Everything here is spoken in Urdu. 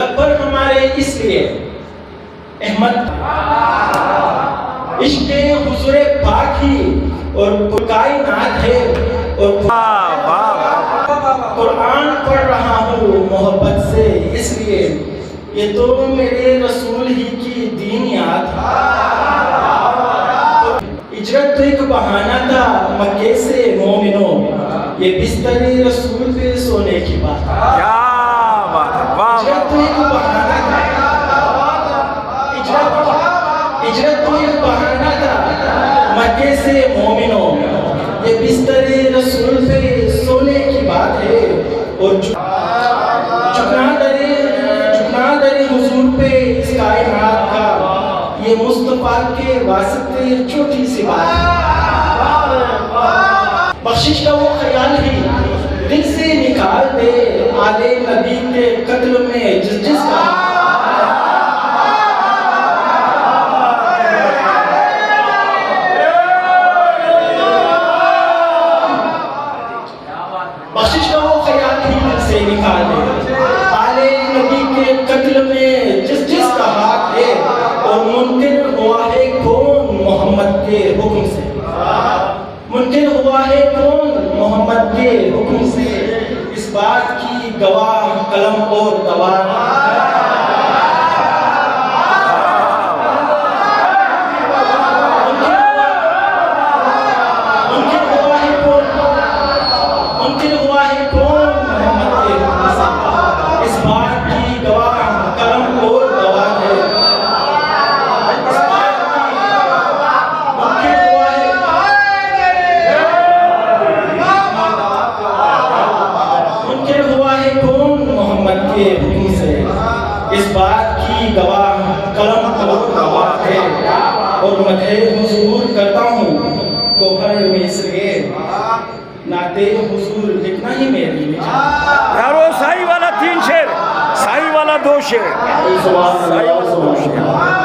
پر ہمارے اس لیے احمد عشق حضور پاک ہی اور کائنات ہے، اور قرآن پڑھ رہا ہوں محبت سے اس لیے، یہ تو میرے رسول ہی کی دین یاد ہے۔ ہجرت تو ایک بہانہ تھا مکے سے مومنوں، یہ بستر رسول پہ سونے کی بات ہے۔ ہجرت تو ایک بہانہ تھا، ہجرت تو ایک بہانہ تھا مکے سے مومنوں، یہ بستر رسول پہ سونے کی بات ہے، اور جھکنا در حضور پہ اس کائنات کا، یہ مصطفیٰ کے واسطے چھوٹی سی بات ہے۔ بخشش کا وہ خیال ہی دل سے نکال دے، آل نبی کے قتل میں جس کا بخشش کا وہ خیال ہی دل سے نکال دے، آل نبی کے قتل میں جس کا ہاتھ ہے، اور منکر ہوا ہے کون محمد کے حکم سے، منکر ہوا ہے کون محمد کے حکم سے، اس بات کی گواہ قلم اور دوار۔ اس بات کی گواہ قلم اور گواہ ہے، اور مدح حضور کرتا ہوں گوہر میں اس لیے، نعت حضور لکھنا ہی میری نجات۔ یارو سائی والا 3 شعر، سائی والا 2 شعر، سائی والا 2 شعر۔